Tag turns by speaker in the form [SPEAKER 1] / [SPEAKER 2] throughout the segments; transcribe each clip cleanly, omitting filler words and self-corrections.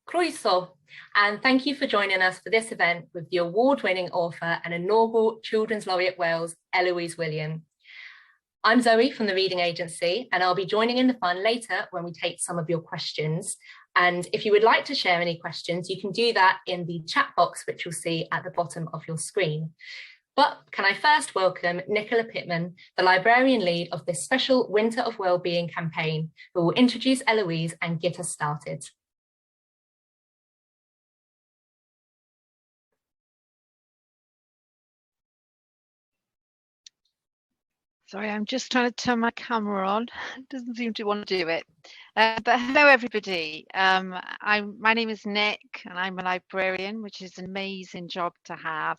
[SPEAKER 1] Croeso, and thank you for joining us for this event with the award-winning author and inaugural Children's Laureate Wales, Eloise William. I'm Zoe from the Reading Agency, and I'll be joining in the fun later when we take some of your questions. And if you would like to share any questions, you can do that in the chat box, which you'll see at the bottom of your screen. But can I first welcome Nicola Pittman, the librarian lead of this special Winter of Wellbeing campaign, who will introduce Eloise and get us started.
[SPEAKER 2] Sorry, I'm just trying to turn my camera on. It doesn't seem to want to do it. But hello, everybody. My name is Nick, and I'm a librarian, which is an amazing job to have.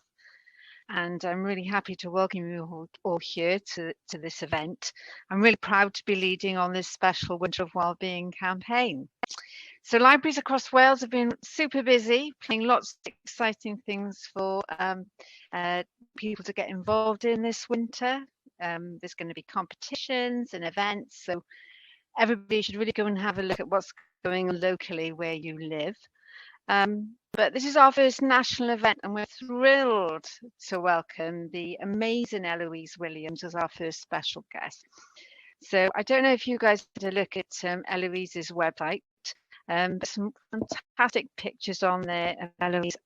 [SPEAKER 2] And I'm really happy to welcome you all here to this event. I'm really proud to be leading on this special Winter of Wellbeing campaign. So libraries across Wales have been super busy, planning lots of exciting things for people to get involved in this winter. There's going to be competitions and events, so everybody should really go and have a look at what's going on locally where you live. But this is our first national event, and we're thrilled to welcome the amazing Eloise Williams as our first special guest. So I don't know if you guys had a look at Eloise's website, but some fantastic pictures on there of Eloise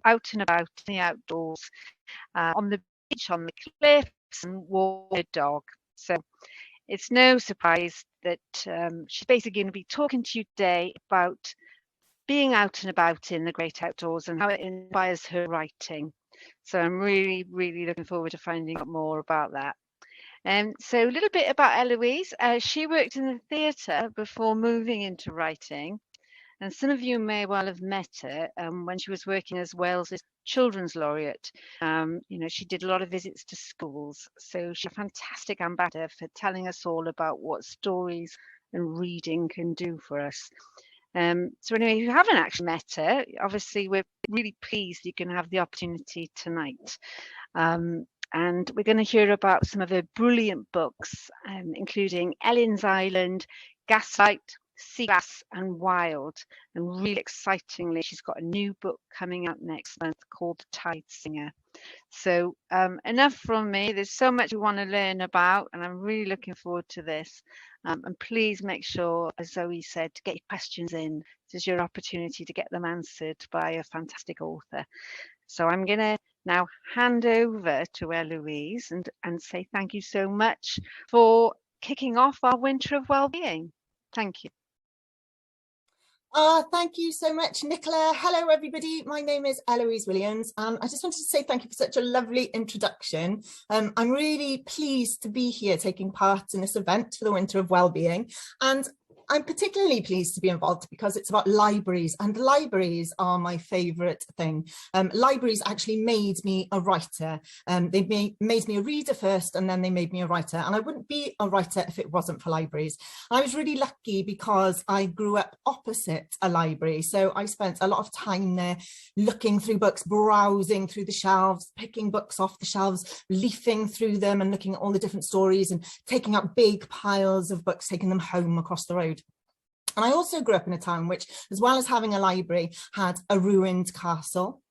[SPEAKER 2] out and about in the outdoors, on the beach, on the cliff, and walk a dog. So it's no surprise that she's basically going to be talking to you today about being out and about in the great outdoors and how it inspires her writing. So I'm really, really looking forward to finding out more about that. So a little bit about Eloise. She worked in the theatre before moving into writing. And some of you may well have met her when she was working as Wales' Children's Laureate. She did a lot of visits to schools. So she's a fantastic ambassador for telling us all about what stories and reading can do for us. So anyway, if you haven't actually met her, obviously we're really pleased you can have the opportunity tonight. And we're going to hear about some of her brilliant books, including Ellen's Island, Gaslight, Sea Glass and Wild. And really excitingly, she's got a new book coming out next month called The Tide Singer. So enough from me. There's so much we want to learn about, and I'm really looking forward to this. And please make sure, as Zoe said, to get your questions in. This is your opportunity to get them answered by a fantastic author. So I'm going to now hand over to Eloise and say thank you so much for kicking off our Winter of Wellbeing. Thank you.
[SPEAKER 3] Thank you so much, Nicola. Hello, everybody. My name is Eloise Williams. I just wanted to say thank you for such a lovely introduction. I'm really pleased to be here taking part in this event for the Winter of Wellbeing. And I'm particularly pleased to be involved because it's about libraries, and libraries are my favourite thing. Libraries actually made me a writer. They made me a reader first, and then they made me a writer. And I wouldn't be a writer if it wasn't for libraries. I was really lucky because I grew up opposite a library. So I spent a lot of time there looking through books, browsing through the shelves, picking books off the shelves, leafing through them and looking at all the different stories and taking up big piles of books, taking them home across the road. And I also grew up in a town which, as well as having a library, had a ruined castle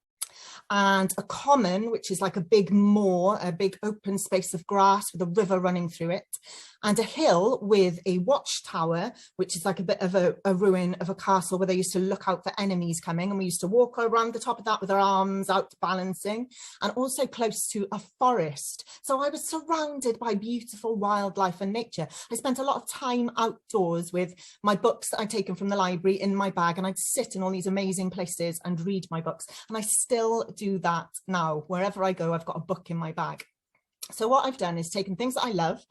[SPEAKER 3] and a common, which is like a big moor, a big open space of grass with a river running through it, and a hill with a watchtower, which is like a bit of a ruin of a castle where they used to look out for enemies coming. And we used to walk around the top of that with our arms out balancing, and also close to a forest. So I was surrounded by beautiful wildlife and nature. I spent a lot of time outdoors with my books that I'd taken from the library in my bag, and I'd sit in all these amazing places and read my books. And I still do that now. Wherever I go, I've got a book in my bag. So what I've done is taken things that I love,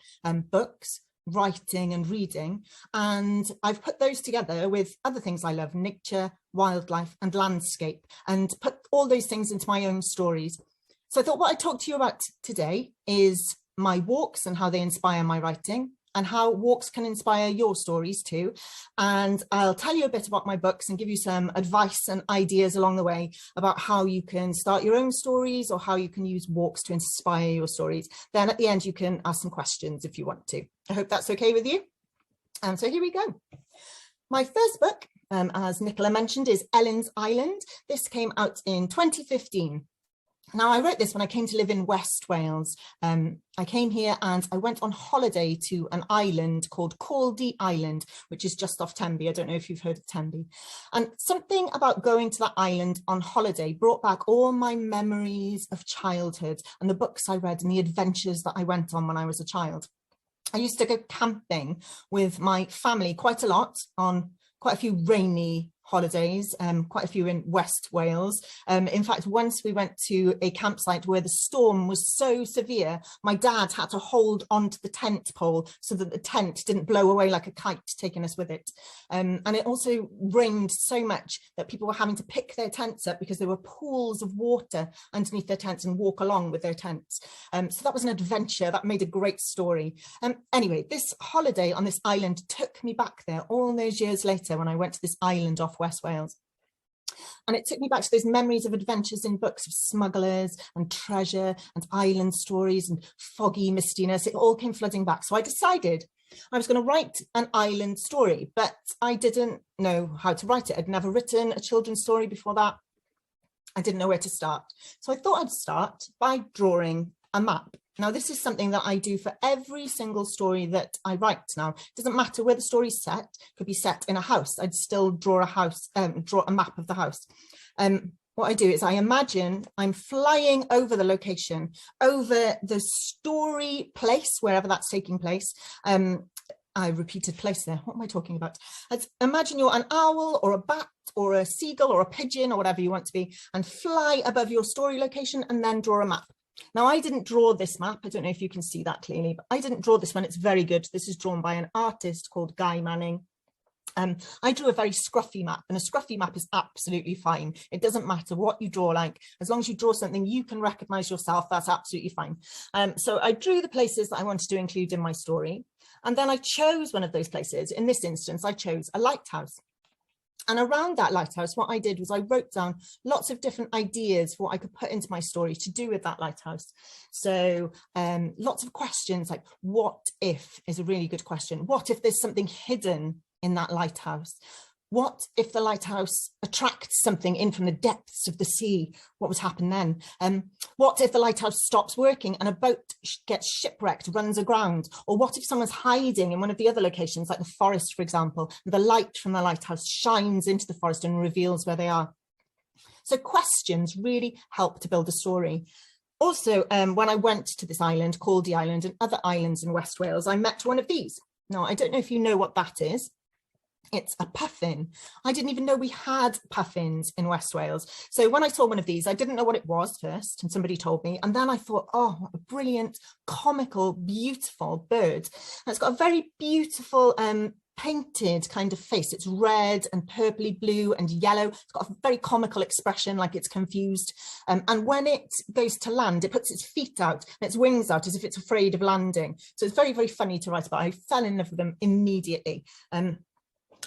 [SPEAKER 3] books, writing and reading, and I've put those together with other things I love, nature, wildlife and landscape, and put all those things into my own stories. So I thought what I'd talk to you about today is my walks and how they inspire my writing, and how walks can inspire your stories too. And I'll tell you a bit about my books and give you some advice and ideas along the way about how you can start your own stories or how you can use walks to inspire your stories. Then at the end, you can ask some questions if you want to. I hope that's okay with you. So here we go. My first book as Nicola mentioned, is Ellen's Island. This came out in 2015. Now, I wrote this when I came to live in West Wales. I came here and I went on holiday to an island called Caldy Island, which is just off Tenby. I don't know if you've heard of Tenby. And something about going to that island on holiday brought back all my memories of childhood and the books I read and the adventures that I went on when I was a child. I used to go camping with my family quite a lot on quite a few rainy holidays, quite a few in West Wales. In fact, once we went to a campsite where the storm was so severe, my dad had to hold onto the tent pole so that the tent didn't blow away like a kite, taking us with it. And it also rained so much that people were having to pick their tents up because there were pools of water underneath their tents and walk along with their tents. So that was an adventure that made a great story. Anyway, this holiday on this island took me back there all those years later when I went to this island off West Wales. And it took me back to those memories of adventures in books of smugglers and treasure and island stories and foggy mistiness. It all came flooding back. So I decided I was going to write an island story, but I didn't know how to write it. I'd never written a children's story before that. I didn't know where to start. So I thought I'd start by drawing a map. Now, this is something that I do for every single story that I write now. It doesn't matter where the story's set. It could be set in a house. I'd still draw a house, draw a map of the house. What I do is I imagine I'm flying over the location, over the story place, wherever that's taking place. I repeated place there. What am I talking about? Imagine you're an owl or a bat or a seagull or a pigeon or whatever you want to be, and fly above your story location and then draw a map. Now, I didn't draw this map. I don't know if you can see that clearly, but I didn't draw this one. It's very good. This is drawn by an artist called Guy Manning. I drew a very scruffy map, and a scruffy map is absolutely fine. It doesn't matter what you draw, like, as long as you draw something you can recognize yourself, that's absolutely fine. So I drew the places that I wanted to include in my story. And then I chose one of those places. In this instance, I chose a lighthouse. And around that lighthouse, what I did was I wrote down lots of different ideas for what I could put into my story to do with that lighthouse. So lots of questions like, what if is a really good question. What if there's something hidden in that lighthouse? What if the lighthouse attracts something in from the depths of the sea? What would happen then? What if the lighthouse stops working and a boat gets shipwrecked, runs aground? Or what if someone's hiding in one of the other locations, like the forest, for example, and the light from the lighthouse shines into the forest and reveals where they are? So questions really help to build a story. Also, when I went to this island, Caldy Island, and other islands in West Wales, I met one of these. Now, I don't know if you know what that is. It's a puffin. I didn't even know we had puffins in West Wales. So when I saw one of these, I didn't know what it was first, and somebody told me. And then I thought, oh, what a brilliant, comical, beautiful bird. And it's got a very beautiful painted kind of face. It's red and purpley blue and yellow. It's got a very comical expression, like it's confused. And when it goes to land, it puts its feet out and its wings out as if it's afraid of landing. So it's very, very funny to write about. I fell in love with them immediately.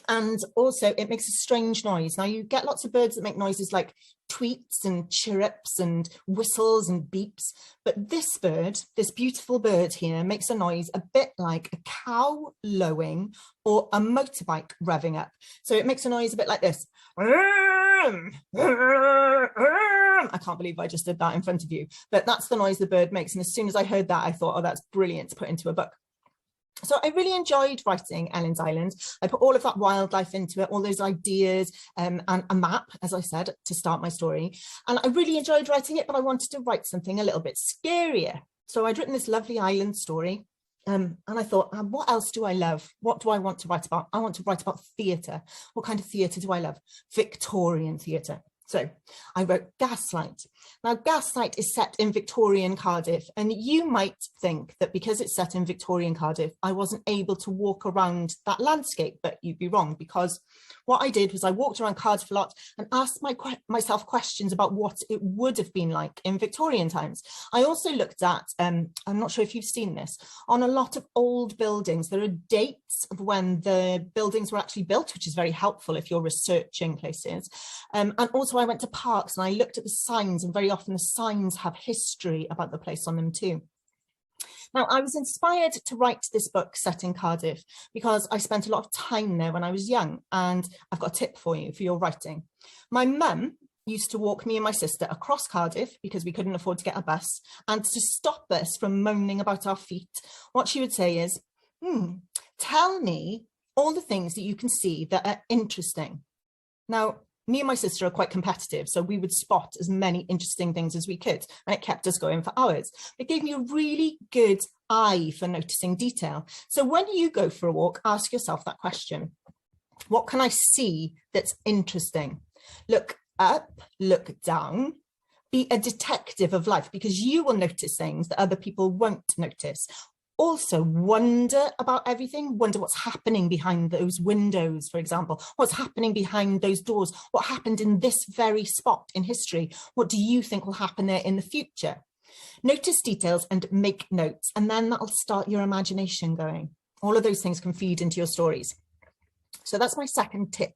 [SPEAKER 3] And also it makes a strange noise. Now, you get lots of birds that make noises like tweets and chirrups and whistles and beeps, but this bird, this beautiful bird here, makes a noise a bit like a cow lowing or a motorbike revving up. So it makes a noise a bit like this. I can't believe I just did that in front of you, but that's the noise the bird makes. And as soon as I heard that, I thought, oh, that's brilliant to put into a book. So I really enjoyed writing Ellen's Island. I put all of that wildlife into it, all those ideas, and a map, as I said, to start my story. And I really enjoyed writing it, but I wanted to write something a little bit scarier. So I'd written this lovely island story. And I thought, what else do I love? What do I want to write about? I want to write about theatre. What kind of theatre do I love? Victorian theatre. So I wrote Gaslight. Now, Gaslight is set in Victorian Cardiff, and you might think that because it's set in Victorian Cardiff, I wasn't able to walk around that landscape, but you'd be wrong, because what I did was I walked around Cardiff a lot and asked myself questions about what it would have been like in Victorian times. I also looked at, I'm not sure if you've seen this, on a lot of old buildings, there are dates of when the buildings were actually built, which is very helpful if you're researching places. And also I went to parks and I looked at the signs, and very often the signs have history about the place on them too. Now, I was inspired to write this book set in Cardiff because I spent a lot of time there when I was young, and I've got a tip for you for your writing. My mum used to walk me and my sister across Cardiff because we couldn't afford to get a bus, and to stop us from moaning about our feet, what she would say is, tell me all the things that you can see that are interesting. Now, me and my sister are quite competitive, so we would spot as many interesting things as we could, and it kept us going for hours. It gave me a really good eye for noticing detail. So when you go for a walk, ask yourself that question. What can I see that's interesting? Look up, look down, be a detective of life, because you will notice things that other people won't notice. Also, wonder about everything, wonder what's happening behind those windows, for example, what's happening behind those doors, what happened in this very spot in history, what do you think will happen there in the future? Notice details and make notes, and then that'll start your imagination going. All of those things can feed into your stories. So that's my second tip.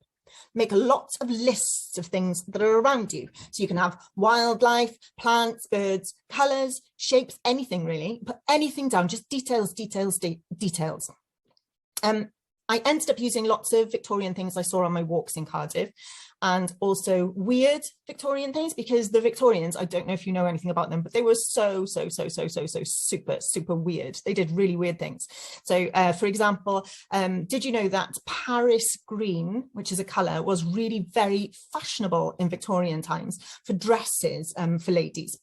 [SPEAKER 3] Make lots of lists of things that are around you. So you can have wildlife, plants, birds, colours, shapes, anything really. Put anything down, just details, details, details. I ended up using lots of Victorian things I saw on my walks in Cardiff, and also weird Victorian things, because the Victorians, I don't know if you know anything about them, but they were so super weird. They did really weird things. So for example, did you know that Paris green, which is a colour, was really very fashionable in Victorian times for dresses for ladies?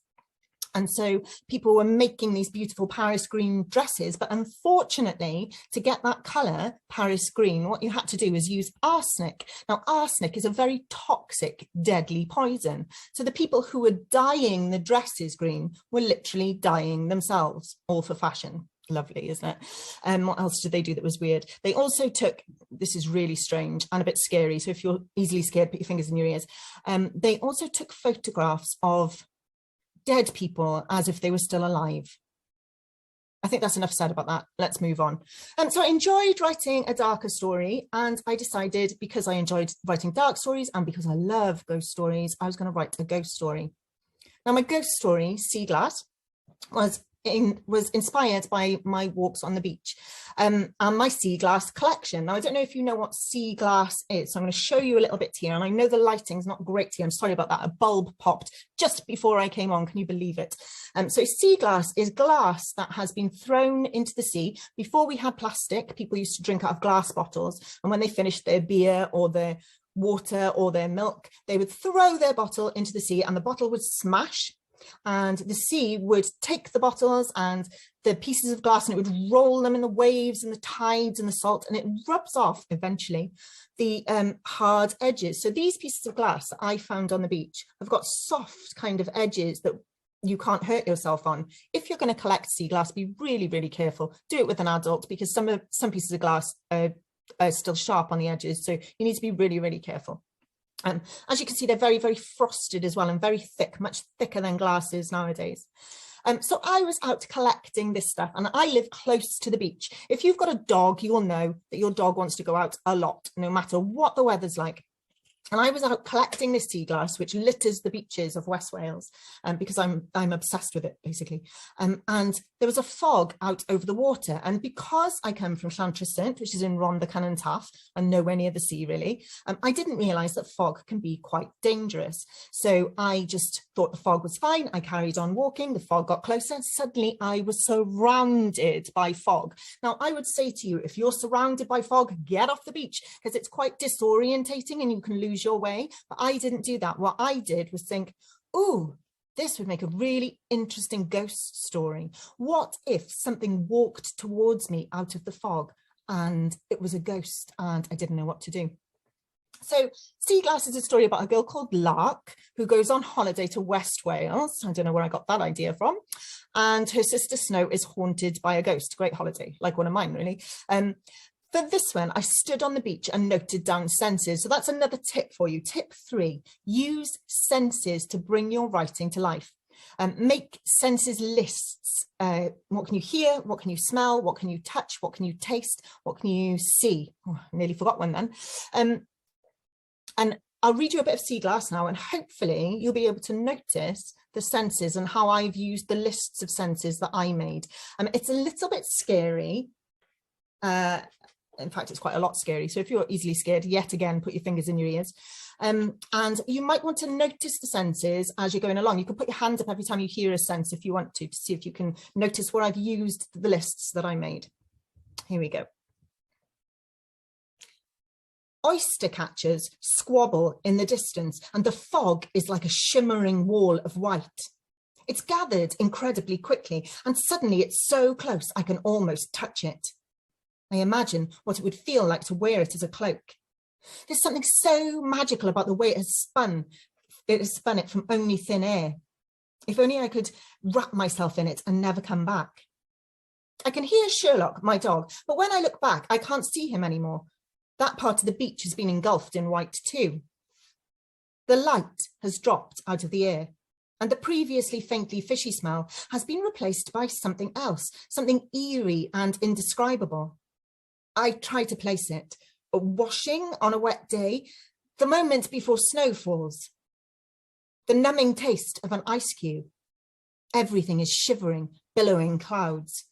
[SPEAKER 3] And so people were making these beautiful Paris green dresses, but unfortunately, to get that colour, Paris green, what you had to do is use arsenic. Now, arsenic is a very toxic, deadly poison. So the people who were dyeing the dresses green were literally dyeing themselves, all for fashion. Lovely, isn't it? What else did they do that was weird? They also took, this is really strange and a bit scary, so if you're easily scared, put your fingers in your ears. They also took photographs of dead people as if they were still alive. I think that's enough said about that. Let's move on. So I enjoyed writing a darker story, and I decided, because I enjoyed writing dark stories and because I love ghost stories, I was going to write a ghost story. Now, my ghost story, Sea Glass, was inspired by my walks on the beach and my sea glass collection. Now, I don't know if you know what sea glass is, so I'm going to show you a little bit here, and I know the lighting's not great here. I'm sorry about that. A bulb popped just before I came on. Can you believe it? So sea glass is glass that has been thrown into the sea. Before we had plastic, people used to drink out of glass bottles, and when they finished their beer or their water or their milk, they would throw their bottle into the sea, and the bottle would smash, and the sea would take the bottles and the pieces of glass, and it would roll them in the waves and the tides and the salt, and it rubs off eventually the hard edges. So these pieces of glass that I found on the beach have got soft kind of edges that you can't hurt yourself on. If you're going to collect sea glass, be really, really careful. Do it with an adult, because some pieces of glass are still sharp on the edges, so you need to be really, really careful. As you can see, they're very, very frosted as well, and very thick, much thicker than glasses nowadays. So I was out collecting this stuff, and I live close to the beach. If you've got a dog, you will know that your dog wants to go out a lot, no matter what the weather's like. And I was out collecting this sea glass, which litters the beaches of West Wales, because I'm obsessed with it, basically. And there was a fog out over the water. And because I come from Llantrisant, which is in Rhondda Cynon Taf, and nowhere near the sea, really, I didn't realise that fog can be quite dangerous. So I just thought the fog was fine. I carried on walking. The fog got closer, and suddenly I was surrounded by fog. Now, I would say to you, if you're surrounded by fog, get off the beach, because it's quite disorientating and you can lose your way. But I didn't do that. What I did was think, ooh, this would make a really interesting ghost story. What if something walked towards me out of the fog and it was a ghost and I didn't know what to do? So Sea Glass is a story about a girl called Lark who goes on holiday to West Wales. I don't know where I got that idea from. And her sister Snow is haunted by a ghost. Great holiday, like one of mine, really. For this one, I stood on the beach and noted down senses. So that's another tip for you. Tip 3, use senses to bring your writing to life. Make senses lists. What can you hear? What can you smell? What can you touch? What can you taste? What can you see? Oh, I nearly forgot one then. And I'll read you a bit of Sea Glass now, and hopefully you'll be able to notice the senses and how I've used the lists of senses that I made. It's a little bit scary. In fact, it's quite a lot scary. So if you're easily scared, yet again, put your fingers in your ears. And you might want to notice the senses as you're going along. You can put your hand up every time you hear a sense if you want to see if you can notice where I've used the lists that I made. Here we go. Oyster catchers squabble in the distance, and the fog is like a shimmering wall of white. It's gathered incredibly quickly, and suddenly it's so close I can almost touch it. I imagine what it would feel like to wear it as a cloak. There's something so magical about the way it has spun it from only thin air. If only I could wrap myself in it and never come back. I can hear Sherlock, my dog, but when I look back, I can't see him anymore. That part of the beach has been engulfed in white too. The light has dropped out of the air, and the previously faintly fishy smell has been replaced by something else, something eerie and indescribable. I try to place it. Washing on a wet day, the moment before snow falls, the numbing taste of an ice cube. Everything is shivering, billowing clouds.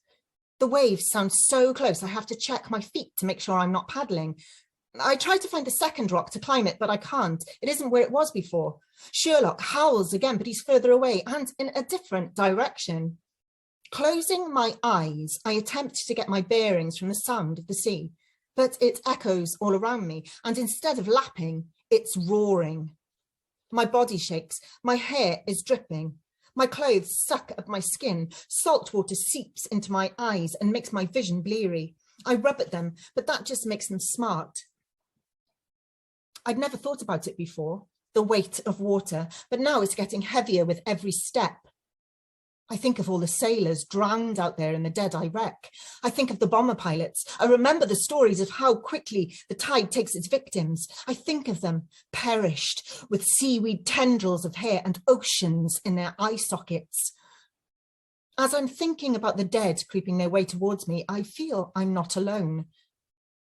[SPEAKER 3] The waves sound so close I have to check my feet to make sure I'm not paddling. I try to find the second rock to climb it, but I can't. It isn't where it was before. Sherlock howls again, but he's further away and in a different direction. Closing my eyes, I attempt to get my bearings from the sound of the sea, but it echoes all around me, and instead of lapping, it's roaring. My body shakes, my hair is dripping, my clothes suck at my skin, salt water seeps into my eyes and makes my vision bleary. I rub at them, but that just makes them smart. I'd never thought about it before, the weight of water, but now it's getting heavier with every step. I think of all the sailors drowned out there in the dead-eye wreck. I think of the bomber pilots. I remember the stories of how quickly the tide takes its victims. I think of them perished with seaweed tendrils of hair and oceans in their eye sockets. As I'm thinking about the dead creeping their way towards me, I feel I'm not alone.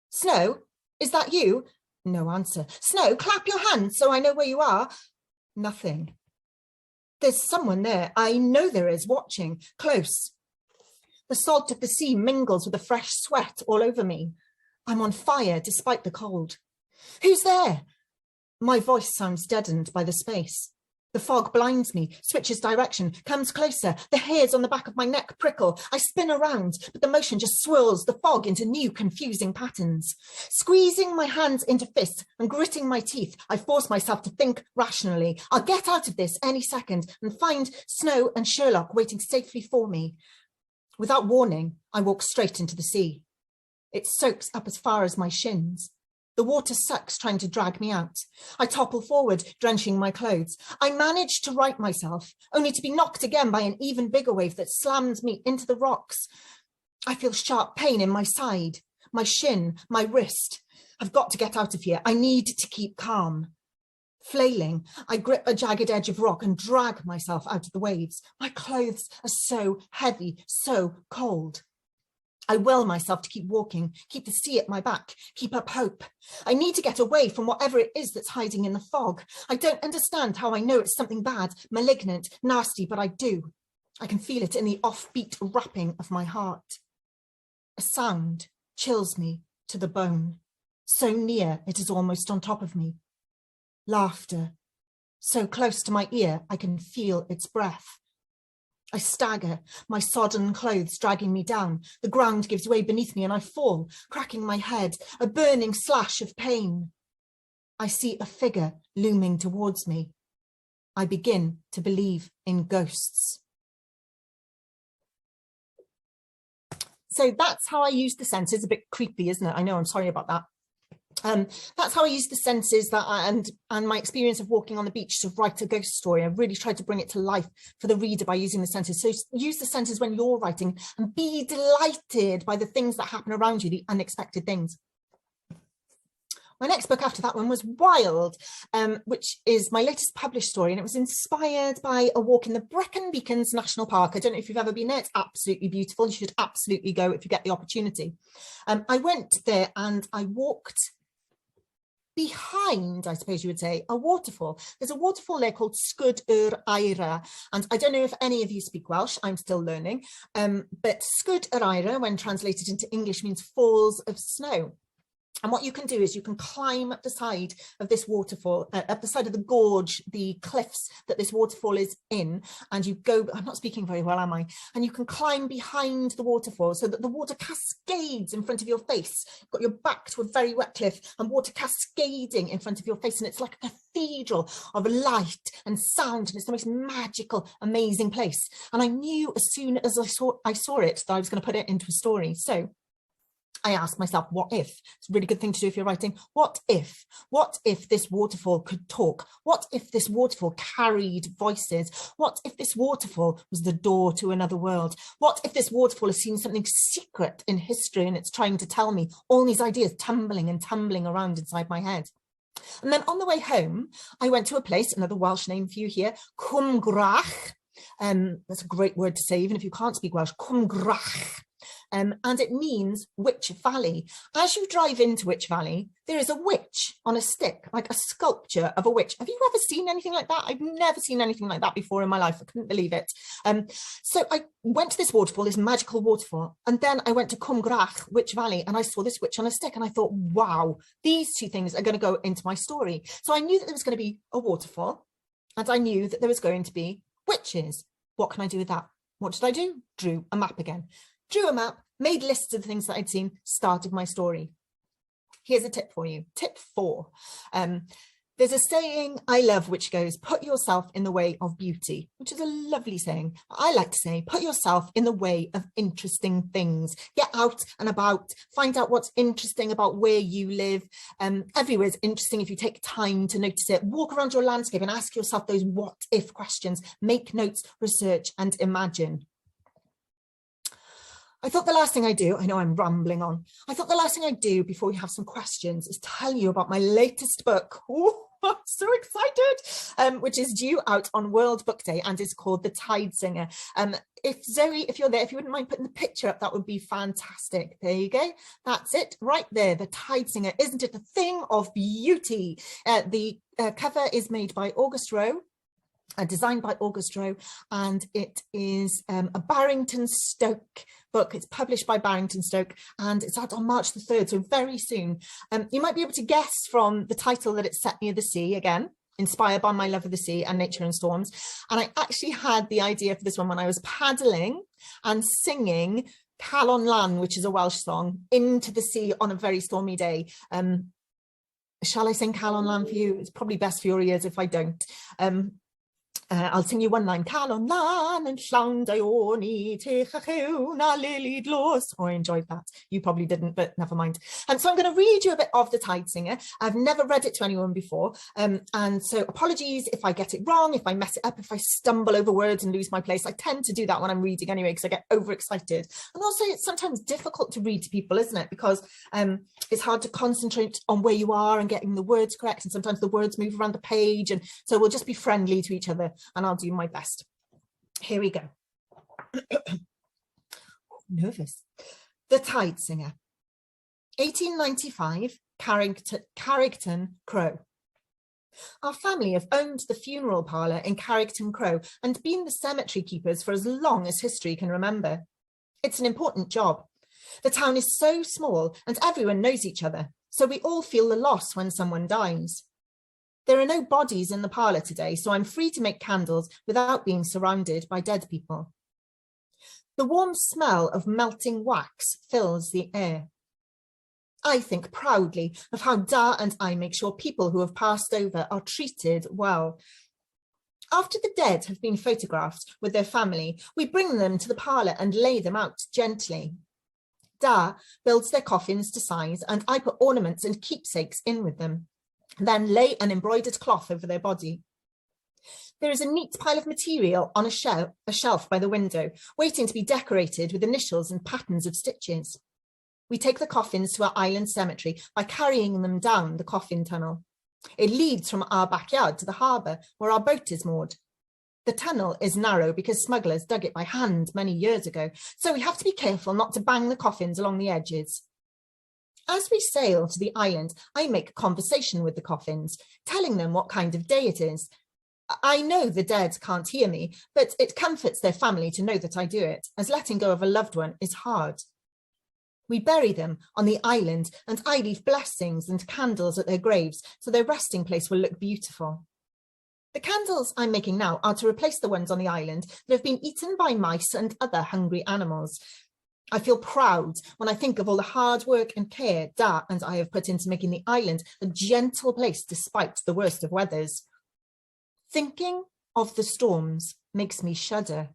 [SPEAKER 3] Snow, is that you? No answer. Snow, clap your hands so I know where you are. Nothing. There's someone there. I know there is, watching, close. The salt of the sea mingles with the fresh sweat all over me. I'm on fire despite the cold. Who's there? My voice sounds deadened by the space. The fog blinds me, switches direction, comes closer. The hairs on the back of my neck prickle. I spin around, but the motion just swirls the fog into new, confusing patterns. Squeezing my hands into fists and gritting my teeth, I force myself to think rationally. I'll get out of this any second and find Snow and Sherlock waiting safely for me. Without warning, I walk straight into the sea. It soaks up as far as my shins. The water sucks, trying to drag me out. I topple forward, drenching my clothes. I manage to right myself, only to be knocked again by an even bigger wave that slams me into the rocks. I feel sharp pain in my side, my shin, my wrist. I've got to get out of here. I need to keep calm. Flailing, I grip a jagged edge of rock and drag myself out of the waves. My clothes are so heavy, so cold. I will myself to keep walking, keep the sea at my back, keep up hope. I need to get away from whatever it is that's hiding in the fog. I don't understand how I know it's something bad, malignant, nasty, but I do. I can feel it in the offbeat rapping of my heart. A sound chills me to the bone. So near it is almost on top of me. Laughter. So close to my ear I can feel its breath. I stagger, my sodden clothes dragging me down. The ground gives way beneath me and I fall, cracking my head, a burning slash of pain. I see a figure looming towards me. I begin to believe in ghosts. So that's how I use the senses. A bit creepy, isn't it? I know, I'm sorry about that. That's how I use the senses and my experience of walking on the beach to write a ghost story. I really tried to bring it to life for the reader by using the senses. So use the senses when you're writing and be delighted by the things that happen around you, the unexpected things. My next book after that one was Wild, which is my latest published story, and it was inspired by a walk in the Brecon Beacons National Park. I don't know if you've ever been there. It's absolutely beautiful. You should absolutely go if you get the opportunity. I went there and I walked behind, I suppose you would say, a waterfall. There's a waterfall there called Sgwd yr Eira, and I don't know if any of you speak Welsh, I'm still learning, but Sgwd yr Eira, when translated into English, means falls of snow. And what you can do is you can climb up the side of this waterfall, up the side of the gorge, the cliffs that this waterfall is in, and you go, I'm not speaking very well, am I? And you can climb behind the waterfall so that the water cascades in front of your face. You've got your back to a very wet cliff and water cascading in front of your face, and it's like a cathedral of light and sound, and it's the most magical, amazing place. And I knew as soon as I saw it that I was going to put it into a story. So I asked myself, what if? It's a really good thing to do if you're writing. What if? What if this waterfall could talk? What if this waterfall carried voices? What if this waterfall was the door to another world? What if this waterfall has seen something secret in history and it's trying to tell me all these ideas tumbling and tumbling around inside my head? And then on the way home, I went to a place, another Welsh name for you here, Cwm Gwrach. That's a great word to say, even if you can't speak Welsh, Cwm Gwrach. And it means Witch Valley. As you drive into Witch Valley, there is a witch on a stick, like a sculpture of a witch. Have you ever seen anything like that? I've never seen anything like that before in my life. I couldn't believe it. So I went to this waterfall, this magical waterfall, and then I went to Cwm Gwrach, Witch Valley, and I saw this witch on a stick, and I thought, wow, these two things are going to go into my story. So I knew that there was going to be a waterfall, and I knew that there was going to be witches. What can I do with that? What did I do? Drew a map again. Drew a map, made lists of the things that I'd seen, started my story. Here's a tip for you. Tip 4. There's a saying I love which goes, put yourself in the way of beauty, which is a lovely saying. I like to say, put yourself in the way of interesting things. Get out and about, find out what's interesting about where you live. Everywhere is interesting if you take time to notice it. Walk around your landscape and ask yourself those what if questions. Make notes, research and imagine. I thought the last thing I do, I know I'm rambling on, I thought the last thing I do before we have some questions is tell you about my latest book. Ooh, I'm so excited, which is due out on World Book Day and is called The Tide Singer. If Zoe, if you're there, if you wouldn't mind putting the picture up, that would be fantastic. There you go. That's it right there. The Tide Singer. Isn't it a thing of beauty? The cover is made by August Rowe. Designed by August Rowe, and it is a Barrington Stoke book. It's published by Barrington Stoke and it's out on March the 3rd, so very soon. You might be able to guess from the title that it's set near the sea, again, inspired by my love of the sea and nature and storms. And I actually had the idea for this one when I was paddling and singing Calon Lan, which is a Welsh song, into the sea on a very stormy day. Shall I sing Calon Lan for you? It's probably best for your ears if I don't. I'll sing you one line. Calon Lan and llawn daioni techach na lily dlos. Oh, I enjoyed that. You probably didn't, but never mind. And so I'm going to read you a bit of The Tide Singer. I've never read it to anyone before. And so apologies if I get it wrong, if I mess it up, if I stumble over words and lose my place. I tend to do that when I'm reading anyway, because I get overexcited. And also it's sometimes difficult to read to people, isn't it? Because it's hard to concentrate on where you are and getting the words correct. And sometimes the words move around the page. And so we'll just be friendly to each other. And I'll do my best. Here we go. Nervous. The Tide Singer. 1895, Carrigton Crow. Our family have owned the funeral parlour in Carrigton Crow and been the cemetery keepers for as long as history can remember. It's an important job. The town is so small and everyone knows each other, so we all feel the loss when someone dies. There are no bodies in the parlour today, so I'm free to make candles without being surrounded by dead people. The warm smell of melting wax fills the air. I think proudly of how Da and I make sure people who have passed over are treated well. After the dead have been photographed with their family, we bring them to the parlour and lay them out gently. Da builds their coffins to size and I put ornaments and keepsakes in with them. Then lay an embroidered cloth over their body. There is a neat pile of material on a shelf by the window, waiting to be decorated with initials and patterns of stitches. We take the coffins to our island cemetery by carrying them down the coffin tunnel. It leads from our backyard to the harbour, where our boat is moored. The tunnel is narrow because smugglers dug it by hand many years ago, so we have to be careful not to bang the coffins along the edges. As we sail to the island, I make conversation with the coffins, telling them what kind of day it is. I know the dead can't hear me, but it comforts their family to know that I do it, as letting go of a loved one is hard. We bury them on the island, and I leave blessings and candles at their graves so their resting place will look beautiful. The candles I'm making now are to replace the ones on the island that have been eaten by mice and other hungry animals. I feel proud when I think of all the hard work and care Da and I have put into making the island a gentle place despite the worst of weathers. Thinking of the storms makes me shudder.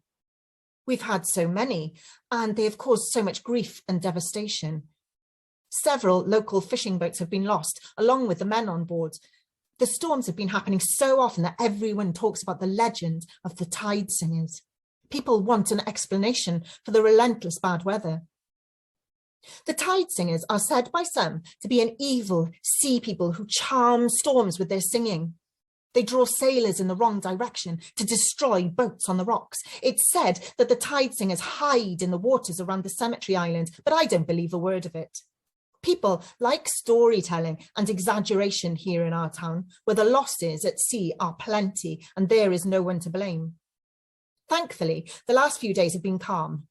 [SPEAKER 3] We've had so many, and they have caused so much grief and devastation. Several local fishing boats have been lost, along with the men on board. The storms have been happening so often that everyone talks about the legend of the tide singers. People want an explanation for the relentless bad weather. The tide singers are said by some to be an evil sea people who charm storms with their singing. They draw sailors in the wrong direction to destroy boats on the rocks. It's said that the tide singers hide in the waters around the cemetery island, but I don't believe a word of it. People like storytelling and exaggeration here in our town, where the losses at sea are plenty and there is no one to blame. Thankfully, the last few days have been calm.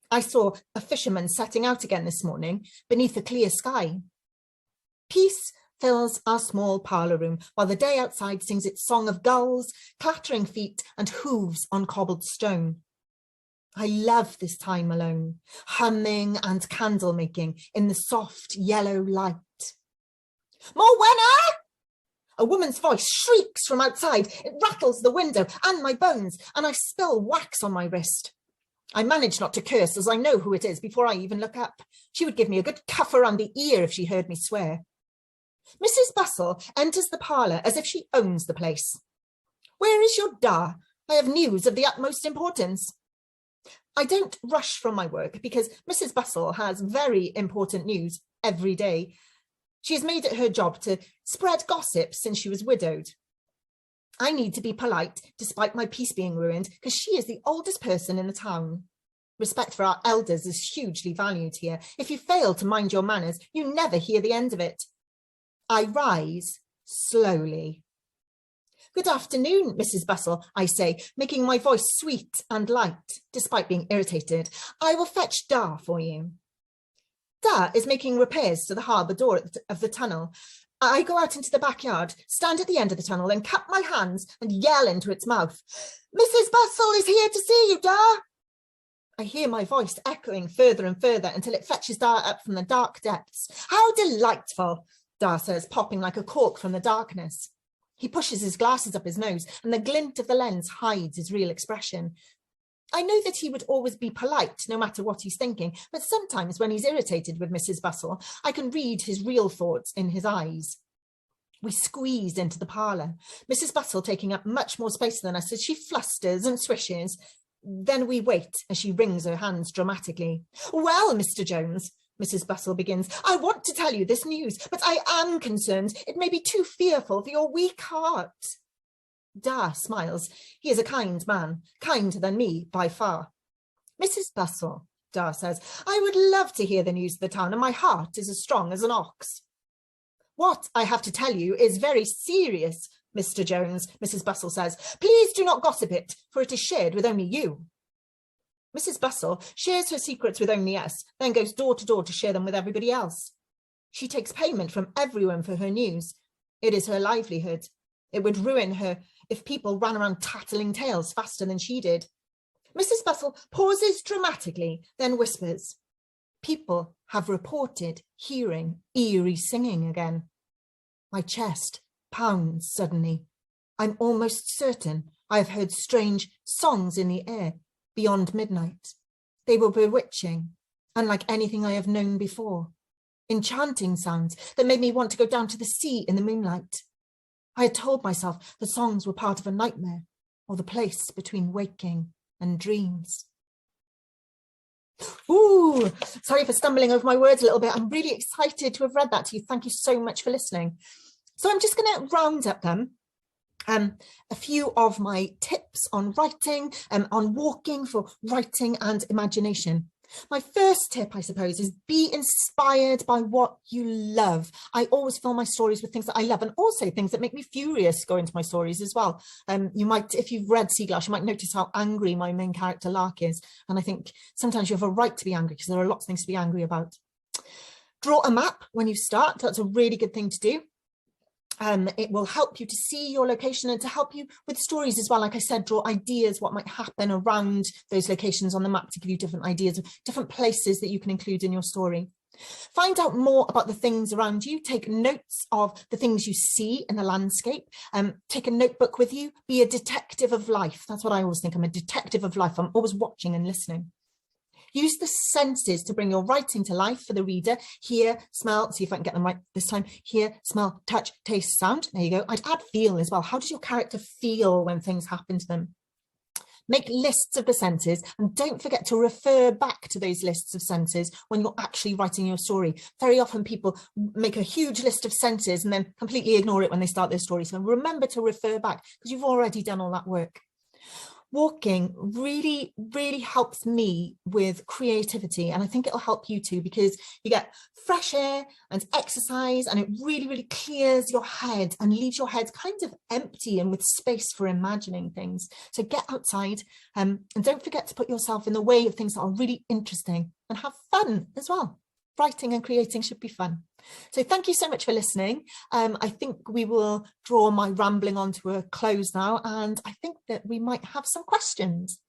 [SPEAKER 3] I saw a fisherman setting out again this morning beneath a clear sky. Peace fills our small parlour room while the day outside sings its song of gulls, clattering feet and hooves on cobbled stone. I love this time alone, humming and candle making in the soft yellow light. Morwenna! A woman's voice shrieks from outside. It rattles the window and my bones, and I spill wax on my wrist. I manage not to curse, as I know who it is before I even look up. She would give me a good cuff around the ear if she heard me swear. Mrs. Bustle enters the parlour as if she owns the place. Where is your Da? I have news of the utmost importance. I don't rush from my work because Mrs. Bustle has very important news every day. She has made it her job to spread gossip since she was widowed. I need to be polite despite my peace being ruined because she is the oldest person in the town. Respect for our elders is hugely valued here. If you fail to mind your manners, you never hear the end of it. I rise slowly. Good afternoon, Mrs. Bustle, I say, making my voice sweet and light, despite being irritated. I will fetch Da for you. Da is making repairs to the harbour door of the tunnel. I go out into the backyard, stand at the end of the tunnel, then cup my hands and yell into its mouth. Mrs. Bustle is here to see you, Da. I hear my voice echoing further and further until it fetches Da up from the dark depths. How delightful, Da says, popping like a cork from the darkness. He pushes his glasses up his nose and the glint of the lens hides his real expression. I know that he would always be polite no matter what he's thinking, but sometimes when he's irritated with Mrs. Bustle, I can read his real thoughts in his eyes. We squeeze into the parlour, Mrs. Bustle taking up much more space than us as she flusters and swishes. Then we wait as she wrings her hands dramatically. Well, Mr. Jones, Mrs. Bustle begins, I want to tell you this news, but I am concerned it may be too fearful for your weak heart. Da smiles. He is a kind man, kinder than me by far. Mrs. Bustle, Da says, I would love to hear the news of the town, and my heart is as strong as an ox. What I have to tell you is very serious, Mr. Jones, Mrs. Bustle says. Please do not gossip it, for it is shared with only you. Mrs. Bustle shares her secrets with only us, then goes door to door to share them with everybody else. She takes payment from everyone for her news. It is her livelihood. It would ruin her if people ran around tattling tales faster than she did. Mrs. Bustle pauses dramatically, then whispers, people have reported hearing eerie singing again. My chest pounds suddenly. I'm almost certain I have heard strange songs in the air beyond midnight. They were bewitching, unlike anything I have known before. Enchanting sounds that made me want to go down to the sea in the moonlight. I had told myself the songs were part of a nightmare, or the place between waking and dreams. Ooh, sorry for stumbling over my words a little bit. I'm really excited to have read that to you. Thank you so much for listening. So I'm just going to round up them. A few of my tips on writing, on walking for writing and imagination. My first tip, I suppose, is be inspired by what you love. I always fill my stories with things that I love, and also things that make me furious go into my stories as well. You might, if you've read Sea Glass, you might notice how angry my main character Lark is. And I think sometimes you have a right to be angry because there are lots of things to be angry about. Draw a map when you start. That's a really good thing to do. It will help you to see your location and to help you with stories as well. Like I said, draw ideas, what might happen around those locations on the map to give you different ideas of different places that you can include in your story. Find out more about the things around you. Take notes of the things you see in the landscape. Take a notebook with you. Be a detective of life. That's what I always think. I'm a detective of life. I'm always watching and listening. Use the senses to bring your writing to life for the reader. Hear, smell, see if I can get them right this time. Hear, smell, touch, taste, sound. There you go. I'd add feel as well. How does your character feel when things happen to them? Make lists of the senses, and don't forget to refer back to those lists of senses when you're actually writing your story. Very often people make a huge list of senses and then completely ignore it when they start their story. So remember to refer back because you've already done all that work. Walking really, really helps me with creativity, and I think it'll help you too, because you get fresh air and exercise, and it really, really clears your head and leaves your head kind of empty and with space for imagining things. So get outside, and don't forget to put yourself in the way of things that are really interesting, and have fun as well. Writing and creating should be fun. So thank you so much for listening. I think we will draw my rambling on to a close now, and I think that we might have some questions.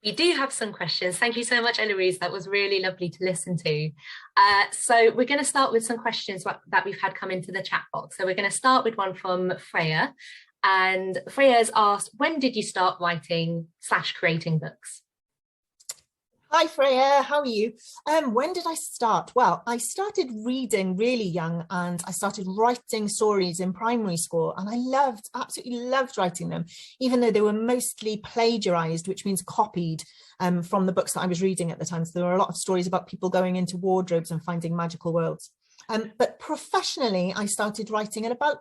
[SPEAKER 1] We do have some questions. Thank you so much, Eloise. That was really lovely to listen to. So we're going to start with some questions that we've had come into the chat box. So we're going to start with one from Freya. And Freya has asked, when did you start writing / creating books?
[SPEAKER 3] Hi Freya, how are you? When did I start? Well, I started reading really young, and I started writing stories in primary school, and I absolutely loved writing them, even though they were mostly plagiarized, which means copied from the books that I was reading at the time. So there were a lot of stories about people going into wardrobes and finding magical worlds. But professionally, I started writing at about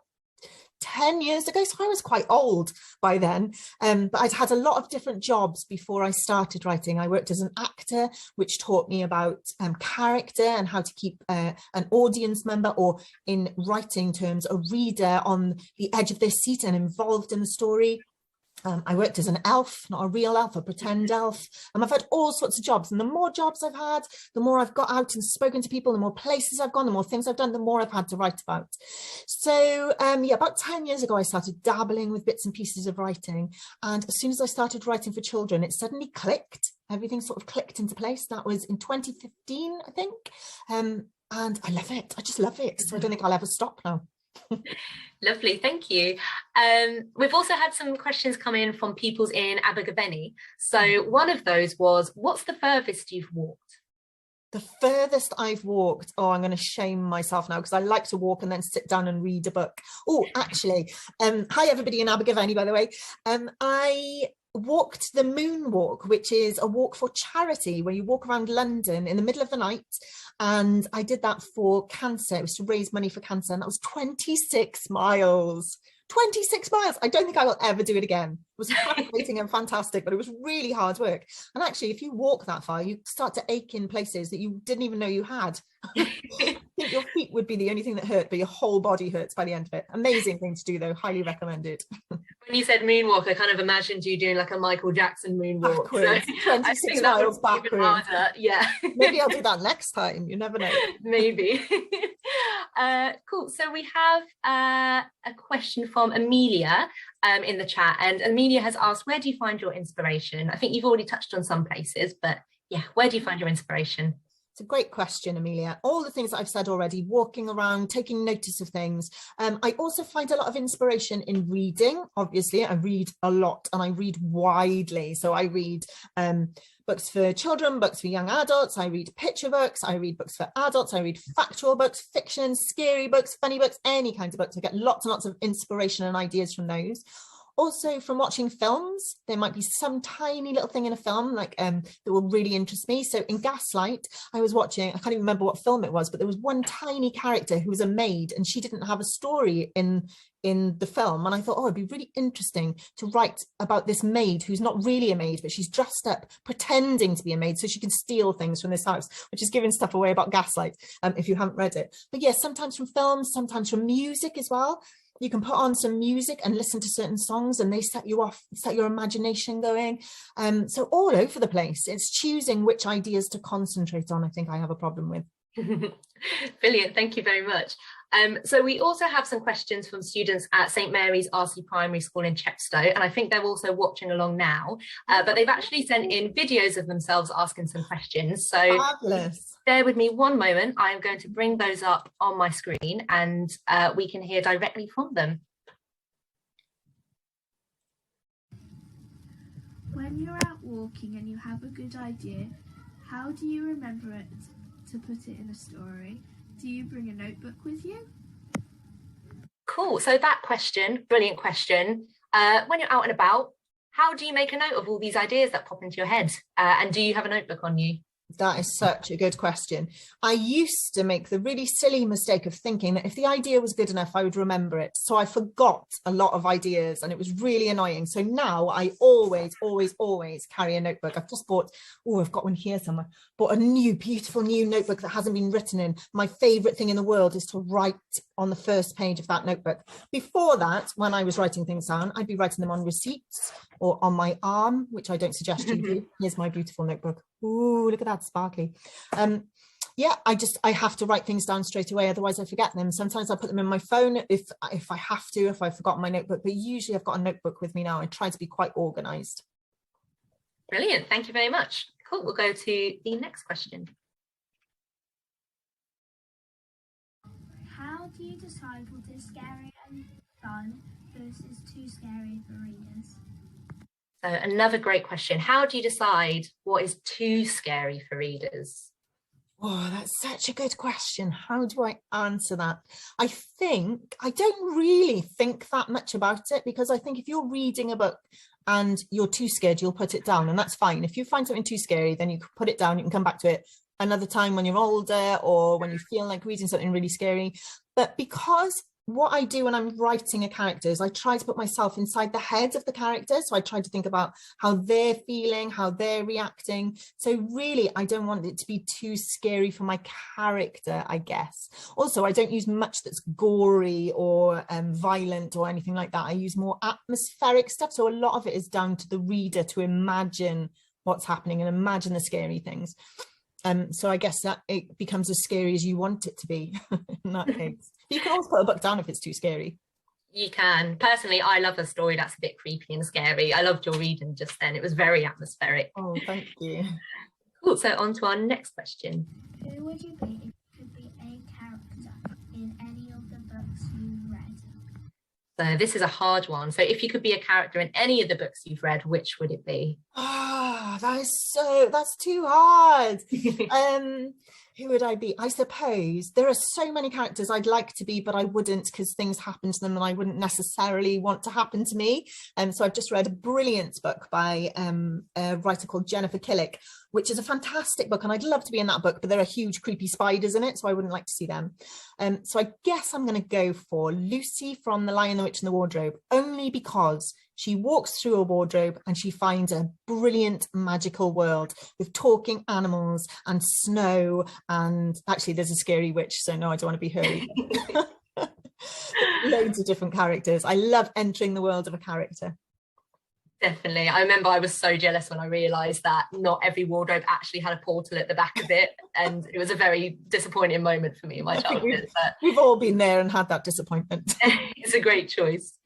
[SPEAKER 3] 10 years ago, so I was quite old by then, but I'd had a lot of different jobs before I started writing. I worked as an actor, which taught me about character and how to keep an audience member, or in writing terms, a reader on the edge of their seat and involved in the story. I worked as an elf, not a real elf, a pretend elf. I've had all sorts of jobs, and the more jobs I've had, the more I've got out and spoken to people, the more places I've gone, the more things I've done, the more I've had to write about. So yeah, about 10 years ago, I started dabbling with bits and pieces of writing. And as soon as I started writing for children, it suddenly clicked. Everything sort of clicked into place. That was in 2015, I think. And I love it. I just love it. So I don't think I'll ever stop now.
[SPEAKER 1] Lovely, thank you. We've also had some questions come in from Peoples in Abergavenny. So one of those was, what's the furthest you've walked?
[SPEAKER 3] The furthest I've walked, oh, I'm going to shame myself now because I like to walk and then sit down and read a book. Oh, actually, hi everybody in Abergavenny, by the way. I walked the Moon Walk, which is a walk for charity where you walk around London in the middle of the night. And I did that for cancer. It was to raise money for cancer. And that was 26 miles. 26 miles. I don't think I will ever do it again. It was fascinating and fantastic, but it was really hard work. And actually, if you walk that far, you start to ache in places that you didn't even know you had. I think your feet would be the only thing that hurt, but your whole body hurts by the end of it. Amazing thing to do, though. Highly recommended.
[SPEAKER 1] When you said moonwalk, I kind of imagined you doing like a Michael Jackson moonwalk.
[SPEAKER 3] Backwards, so 26 miles backwards.
[SPEAKER 1] Yeah.
[SPEAKER 3] Maybe I'll do that next time. You never know.
[SPEAKER 1] Maybe. Cool. So we have a question from Amelia in the chat, and Amelia has asked, where do you find your inspiration? I think you've already touched on some places, but yeah, where do you find your inspiration?
[SPEAKER 3] It's a great question, Amelia. All the things that I've said already, walking around, taking notice of things. I also find a lot of inspiration in reading. Obviously, I read a lot and I read widely. So I read books for children, books for young adults. I read picture books. I read books for adults. I read factual books, fiction, scary books, funny books, any kinds of books. I get lots and lots of inspiration and ideas from those. Also from watching films, there might be some tiny little thing in a film like that will really interest me. So in Gaslight, I was watching, I can't even remember what film it was, but there was one tiny character who was a maid and she didn't have a story in the film, and I thought, oh, it'd be really interesting to write about this maid who's not really a maid, but she's dressed up pretending to be a maid so she can steal things from this house, which is giving stuff away about Gaslight if you haven't read it. But yes, sometimes from films, sometimes from music as well. You can put on some music and listen to certain songs and they set you off, set your imagination going. So all over the place. It's choosing which ideas to concentrate on, I think I have a problem with.
[SPEAKER 1] Brilliant, thank you very much. So we also have some questions from students at St Mary's RC Primary School in Chepstow, and I think they're also watching along now, but they've actually sent in videos of themselves asking some questions. So
[SPEAKER 3] fabulous.
[SPEAKER 1] Bear with me one moment, I'm going to bring those up on my screen and we can hear directly from them.
[SPEAKER 4] When you're out walking and you have a good idea, how do you remember it to put it in a story? Do you bring a notebook with you?
[SPEAKER 1] Cool, so that question, brilliant question. When you're out and about, how do you make a note of all these ideas that pop into your head? And do you have a notebook on you?
[SPEAKER 3] That is such a good question. I used to make the really silly mistake of thinking that if the idea was good enough, I would remember it. So I forgot a lot of ideas and it was really annoying. So now I always carry a notebook. I've just bought, oh, I've got one here somewhere, bought a new, beautiful new notebook that hasn't been written in. My favorite thing in the world is to write on the first page of that notebook. Before that, when I was writing things down, I'd be writing them on receipts or on my arm, which I don't suggest you do. Here's my beautiful notebook. Ooh, look at that, sparkly. Yeah, I have to write things down straight away, otherwise I forget them. Sometimes I put them in my phone if I have to, if I've forgotten my notebook, but usually I've got a notebook with me now. I try to be quite organized.
[SPEAKER 1] Brilliant, thank you very much. Cool, we'll go to the next question.
[SPEAKER 4] How do you decide what is scary and fun versus too scary for readers?
[SPEAKER 1] So another great question. How do you decide what is too scary for readers?
[SPEAKER 3] Oh, that's such a good question. How do I answer that? I think I don't really think that much about it, because I think if you're reading a book and you're too scared, you'll put it down, and that's fine. If you find something too scary, then you can put it down. You can come back to it another time when you're older or when you feel like reading something really scary. But because what I do when I'm writing a character is I try to put myself inside the head of the character. So I try to think about how they're feeling, how they're reacting. So really, I don't want it to be too scary for my character, I guess. Also, I don't use much that's gory or violent or anything like that. I use more atmospheric stuff. So a lot of it is down to the reader to imagine what's happening and imagine the scary things. So I guess that it becomes as scary as you want it to be in that case. You can always put a book down if it's too scary.
[SPEAKER 1] You can. Personally, I love a story that's a bit creepy and scary. I loved your reading just then. It was very atmospheric.
[SPEAKER 3] Oh, thank you.
[SPEAKER 1] Cool, so on to our next question.
[SPEAKER 4] Who would you be if you could be a character in any of the books you've read?
[SPEAKER 1] So this is a hard one. So if you could be a character in any of the books you've read, which would it be?
[SPEAKER 3] Ah, that's too hard. Who would I be? I suppose there are so many characters I'd like to be, but I wouldn't, because things happen to them and I wouldn't necessarily want to happen to me. So I've just read a brilliant book by a writer called Jennifer Killick, which is a fantastic book, and I'd love to be in that book, but there are huge creepy spiders in it, so I wouldn't like to see them. So I guess I'm going to go for Lucy from The Lion, the Witch and the Wardrobe, only because she walks through a wardrobe and she finds a brilliant magical world with talking animals and snow, and actually there's a scary witch, so no, I don't want to be her either. Loads of different characters. I love entering the world of a character.
[SPEAKER 1] Definitely. I remember I was so jealous when I realised that not every wardrobe actually had a portal at the back of it, and it was a very disappointing moment for me in my childhood.
[SPEAKER 3] We've all been there and had that disappointment.
[SPEAKER 1] It's a great choice.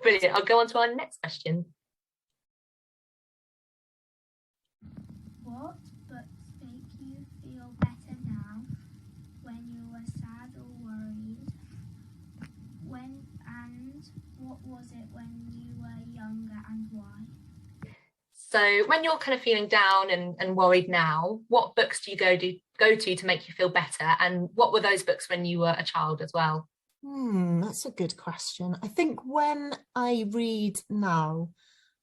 [SPEAKER 1] Brilliant. I'll go on to our next question.
[SPEAKER 4] What books make you feel better now when you were sad or worried? And what was it when you were younger and why?
[SPEAKER 1] So when you're kind of feeling down and worried now, what books do you go to make you feel better? And what were those books when you were a child as well?
[SPEAKER 3] That's a good question. I think when I read now,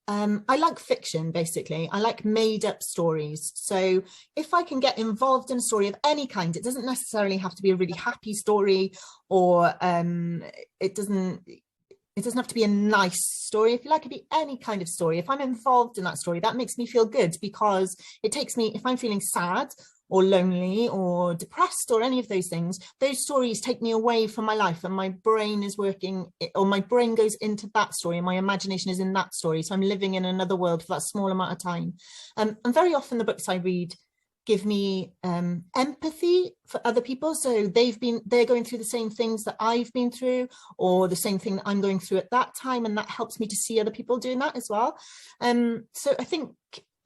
[SPEAKER 3] I like fiction, basically. I like made up stories. So if I can get involved in a story of any kind, it doesn't necessarily have to be a really happy story, or it doesn't have to be a nice story. If you like, it be any kind of story. If I'm involved in that story, that makes me feel good, because it takes me, if I'm feeling sad or lonely or depressed or any of those things, those stories take me away from my life, and my brain is working, or my brain goes into that story and my imagination is in that story. So I'm living in another world for that small amount of time. And very often the books I read give me empathy for other people. So they're going through the same things that I've been through, or the same thing that I'm going through at that time. And that helps me to see other people doing that as well. So I think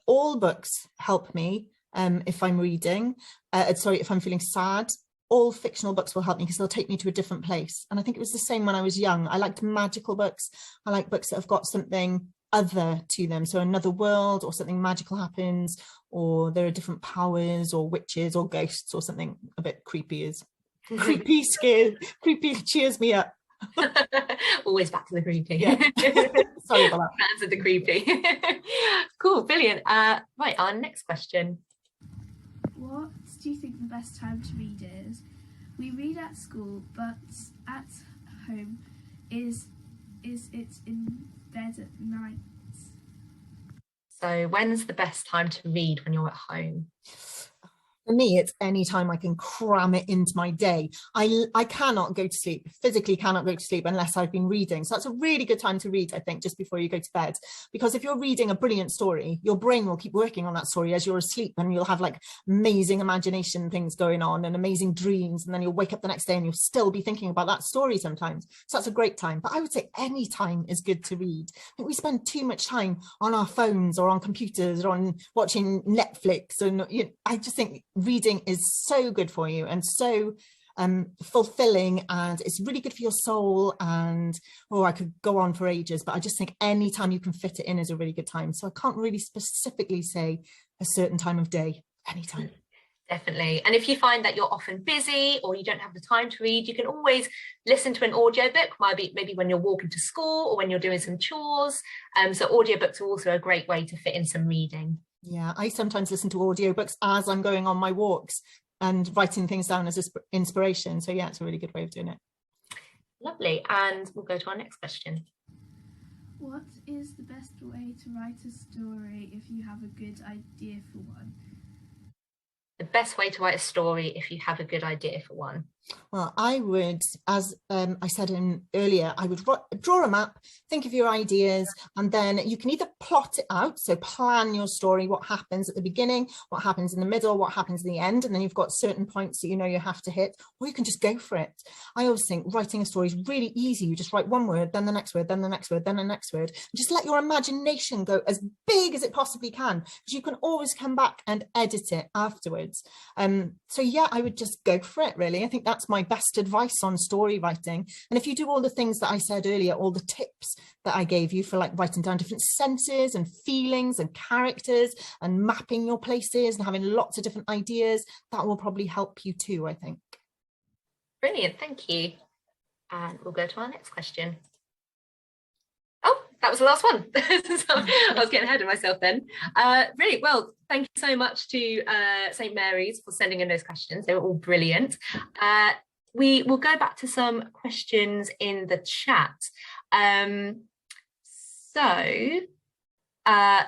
[SPEAKER 3] all books help me if I'm reading, if I'm feeling sad. All fictional books will help me, because they'll take me to a different place. And I think it was the same when I was young. I liked magical books. I like books that have got something other to them, so another world, or something magical happens, or there are different powers, or witches, or ghosts, or something a bit creepy is creepy cheers me up.
[SPEAKER 1] Always back to the creepy.
[SPEAKER 3] Yeah. Sorry about that.
[SPEAKER 1] Fans of the creepy. Cool, brilliant. Right, our next question.
[SPEAKER 4] What do you think the best time to read is? We read at school, but at home is it in bed at night?
[SPEAKER 1] So when's the best time to read when you're at home?
[SPEAKER 3] For me, it's any time I can cram it into my day. I cannot go to sleep, physically cannot go to sleep unless I've been reading. So that's a really good time to read, I think, just before you go to bed. Because if you're reading a brilliant story, your brain will keep working on that story as you're asleep, and you'll have like amazing imagination things going on and amazing dreams. And then you'll wake up the next day and you'll still be thinking about that story sometimes. So that's a great time. But I would say any time is good to read. I think we spend too much time on our phones or on computers or on watching Netflix. And I just think reading is so good for you and so fulfilling, and it's really good for your soul. And I could go on for ages, but I just think any time you can fit it in is a really good time. So I can't really specifically say a certain time of day. Anytime.
[SPEAKER 1] Definitely. And if you find that you're often busy or you don't have the time to read, you can always listen to an audiobook, maybe when you're walking to school or when you're doing some chores. So audiobooks are also a great way to fit in some reading.
[SPEAKER 3] Yeah, I sometimes listen to audiobooks as I'm going on my walks and writing things down as inspiration. So yeah, it's a really good way of doing it.
[SPEAKER 1] Lovely. And we'll go to our next question.
[SPEAKER 4] What is the best way to write a story if you have a good idea for one?
[SPEAKER 1] The best way to write a story if you have a good idea for one?
[SPEAKER 3] Well, I would, as I said earlier, I would draw a map, think of your ideas, and then you can either plot it out, so plan your story, what happens at the beginning, what happens in the middle, what happens in the end, and then you've got certain points that you know you have to hit, or you can just go for it. I always think writing a story is really easy. You just write one word, then the next word, then the next word, then the next word, and just let your imagination go as big as it possibly can, because you can always come back and edit it afterwards. So yeah, I would just go for it, really. I think that's my best advice on story writing. And if you do all the things that I said earlier, all the tips that I gave you for like writing down different senses and feelings and characters and mapping your places and having lots of different ideas, that will probably help you too, I think.
[SPEAKER 1] Brilliant, thank you. And we'll go to our next question. Oh, that was the last one. So I was getting ahead of myself then. Really, well, thank you so much to St Mary's for sending in those questions. They were all brilliant. We will go back to some questions in the chat.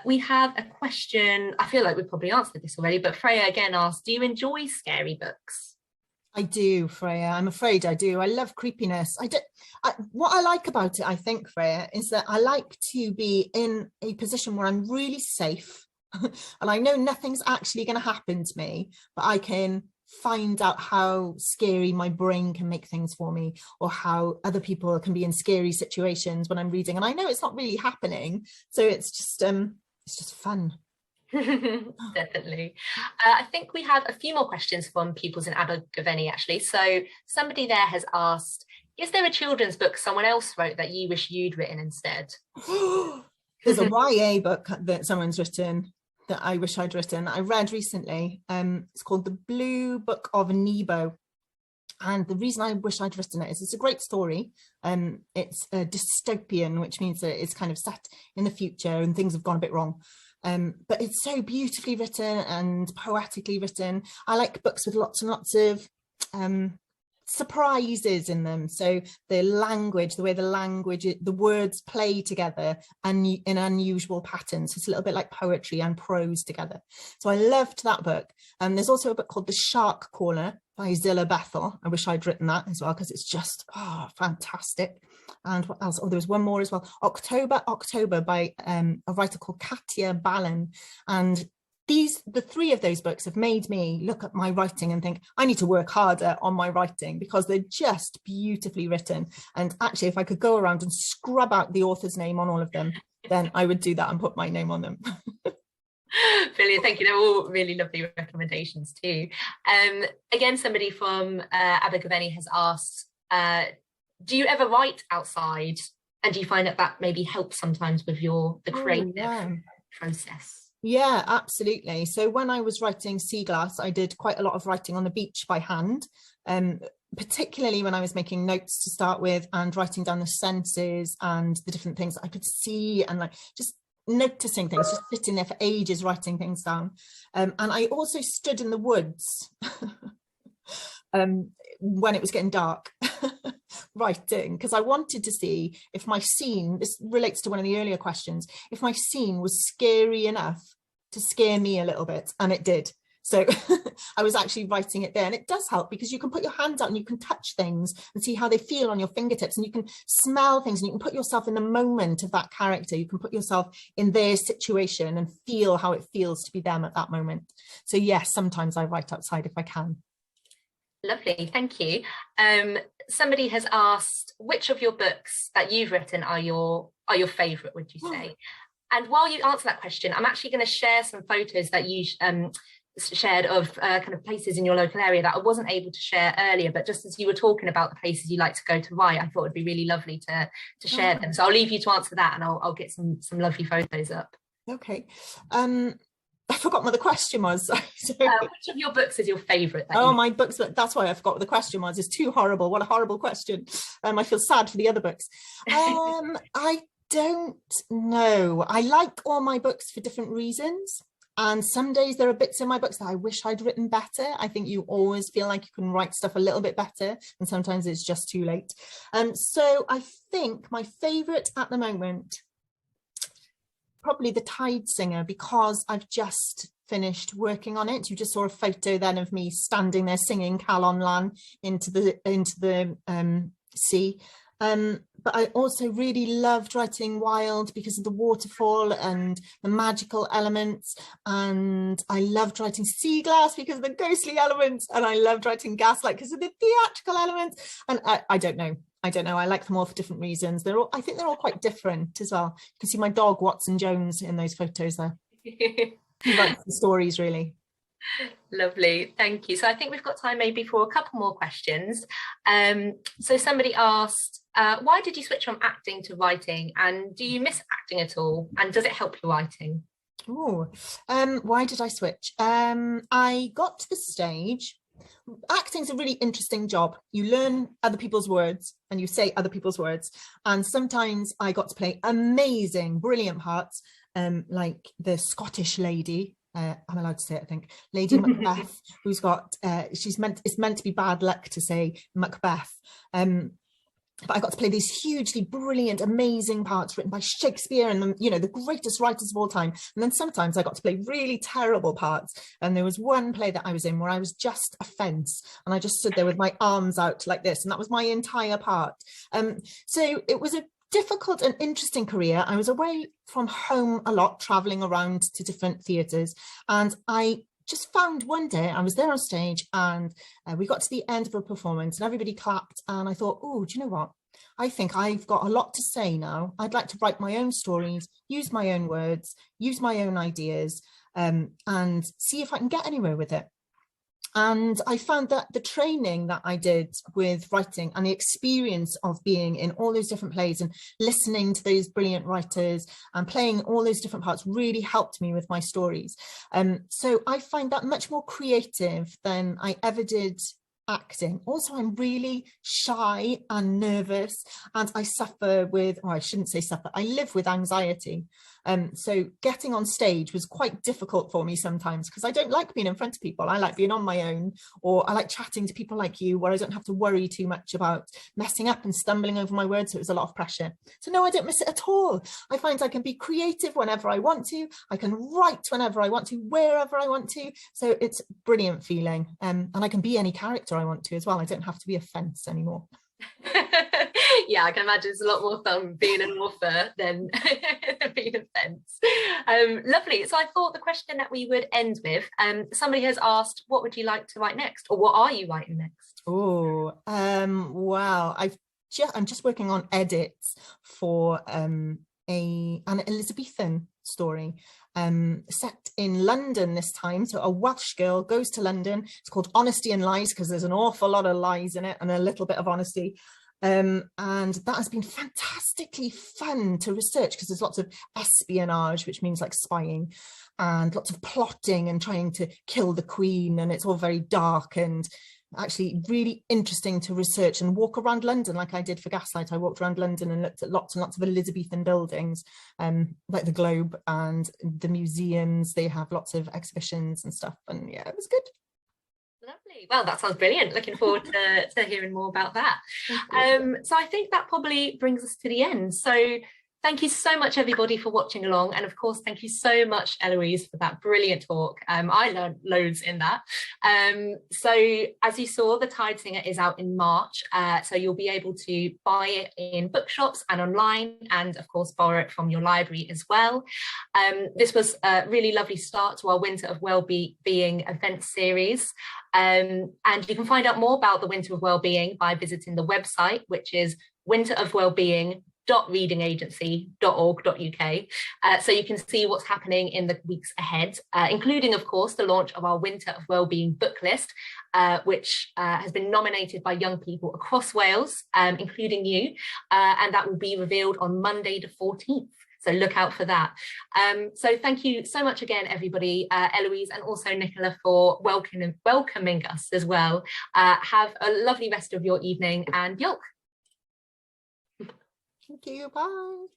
[SPEAKER 1] We have a question. I feel like we've probably answered this already, but Freya again asked, do you enjoy scary books?
[SPEAKER 3] I do, Freya. I'm afraid I do. I love creepiness. What I like about it, I think, Freya, is that I like to be in a position where I'm really safe and I know nothing's actually going to happen to me, but I can find out how scary my brain can make things for me, or how other people can be in scary situations when I'm reading. And I know it's not really happening. So it's just fun.
[SPEAKER 1] Definitely. I think we have a few more questions from pupils in Abergavenny, actually. So somebody there has asked, is there a children's book someone else wrote that you wish you'd written instead?
[SPEAKER 3] There's a YA book that someone's written that I wish I'd written. I read recently. It's called The Blue Book of Nebo. And the reason I wish I'd written it is it's a great story. It's a dystopian, which means that it's kind of set in the future and things have gone a bit wrong. But it's so beautifully written and poetically written. I like books with lots and lots of surprises in them. So the language, the way the words play together and in unusual patterns. It's a little bit like poetry and prose together. So I loved that book. There's also a book called The Shark Caller by Zillah Bethel. I wish I'd written that as well, because it's just fantastic. And what else? Oh, there was one more as well. October by a writer called Katia Balin. And the three of those books have made me look at my writing and think I need to work harder on my writing, because they're just beautifully written. And actually, if I could go around and scrub out the author's name on all of them, then I would do that and put my name on them.
[SPEAKER 1] Brilliant, thank you. They're all really lovely recommendations too. Again, somebody from Abergavenny has asked, do you ever write outside, and do you find that maybe helps sometimes with the creative process?
[SPEAKER 3] Yeah, absolutely. So when I was writing Sea Glass, I did quite a lot of writing on the beach by hand, particularly when I was making notes to start with and writing down the senses and the different things I could see, and like just noticing things, just sitting there for ages writing things down. And I also stood in the woods when it was getting dark writing, because I wanted to see if my scene, this relates to one of the earlier questions, if my scene was scary enough to scare me a little bit, and it did. So I was actually writing it there, and it does help because you can put your hands out and you can touch things and see how they feel on your fingertips, and you can smell things, and you can put yourself in the moment of that character. You can put yourself in their situation and feel how it feels to be them at that moment. So yes, sometimes I write outside if I can.
[SPEAKER 1] Lovely, thank you. Somebody has asked, which of your books that you've written are your favourite, would you say? And while you answer that question, I'm actually going to share some photos that you shared of kind of places in your local area that I wasn't able to share earlier, but just as you were talking about the places you like to go to write, I thought it'd be really lovely to share them. So I'll leave you to answer that, and I'll get some lovely photos up.
[SPEAKER 3] Okay. I forgot what the question was.
[SPEAKER 1] Which of your books is your favourite?
[SPEAKER 3] My books, that's why I forgot what the question was. It's too horrible. What a horrible question. I feel sad for the other books. I don't know. I like all my books for different reasons. And some days there are bits in my books that I wish I'd written better. I think you always feel like you can write stuff a little bit better, and sometimes it's just too late. So I think my favourite at the moment, probably The Tide Singer, because I've just finished working on it. You just saw a photo then of me standing there singing Calon Lan into the sea. But I also really loved writing Wild because of the waterfall and the magical elements, and I loved writing Sea Glass because of the ghostly elements, and I loved writing Gaslight because of the theatrical elements. And I don't know. I like them all for different reasons. I think they're all quite different as well. You can see my dog Watson Jones in those photos there. He writes the stories, really.
[SPEAKER 1] Lovely, thank you. So I think we've got time maybe for a couple more questions. So somebody asked, why did you switch from acting to writing, and do you miss acting at all, and does it help your writing?
[SPEAKER 3] Why did I switch? I got to the stage. Acting's a really interesting job. You learn other people's words and you say other people's words, and sometimes I got to play amazing, brilliant parts, like the Scottish lady. I'm allowed to say it, I think, Lady Macbeth, who's got it's meant to be bad luck to say Macbeth, but I got to play these hugely brilliant, amazing parts written by Shakespeare and the greatest writers of all time. And then sometimes I got to play really terrible parts. And there was one play that I was in where I was just a fence, and I just stood there with my arms out like this, and that was my entire part. So it was a difficult and interesting career. I was away from home a lot, traveling around to different theatres, and I just found one day I was there on stage, and we got to the end of a performance and everybody clapped, and I thought, oh, do you know what? I think I've got a lot to say now. I'd like to write my own stories, use my own words, use my own ideas, and see if I can get anywhere with it. And I found that the training that I did with writing and the experience of being in all those different plays and listening to those brilliant writers and playing all those different parts really helped me with my stories. So I find that much more creative than I ever did acting. Also, I'm really shy and nervous, and I suffer with, or I shouldn't say suffer, I live with anxiety. So getting on stage was quite difficult for me sometimes because I don't like being in front of people. I like being on my own, or I like chatting to people like you where I don't have to worry too much about messing up and stumbling over my words. So it was a lot of pressure. So no, I don't miss it at all. I find I can be creative whenever I want to. I can write whenever I want to, wherever I want to. So it's a brilliant feeling. And I can be any character I want to as well. I don't have to be a fence anymore.
[SPEAKER 1] Yeah, I can imagine it's a lot more fun being an author than being a fence. Lovely. So I thought the question that we would end with, somebody has asked, what would you like to write next? Or what are you writing next?
[SPEAKER 3] Oh, wow. I'm just working on edits for an Elizabethan story set in London this time. So a Welsh girl goes to London. It's called Honesty and Lies because there's an awful lot of lies in it and a little bit of honesty. And that has been fantastically fun to research because there's lots of espionage, which means like spying, and lots of plotting and trying to kill the Queen, and it's all very dark and actually really interesting to research and walk around London like I did for Gaslight. I walked around London and looked at lots and lots of Elizabethan buildings, like the Globe and the museums. They have lots of exhibitions and stuff, and yeah, it was good.
[SPEAKER 1] Lovely. Well, that sounds brilliant. Looking forward to hearing more about that. So I think that probably brings us to the end. So thank you so much, everybody, for watching along. And of course, thank you so much, Eloise, for that brilliant talk. I learned loads in that. So as you saw, The Tidesinger is out in March. So you'll be able to buy it in bookshops and online, and of course, borrow it from your library as well. This was a really lovely start to our Winter of Wellbeing event series. And you can find out more about the Winter of Wellbeing by visiting the website, which is winterofwellbeing.readingagency.org.uk. So you can see what's happening in the weeks ahead, including, of course, the launch of our Winter of Wellbeing book list, which has been nominated by young people across Wales, including you, and that will be revealed on Monday the 14th. So look out for that. So thank you so much again, everybody, Eloise and also Nicola, for welcoming us as well. Have a lovely rest of your evening, and Yolk.
[SPEAKER 3] Thank you. Bye.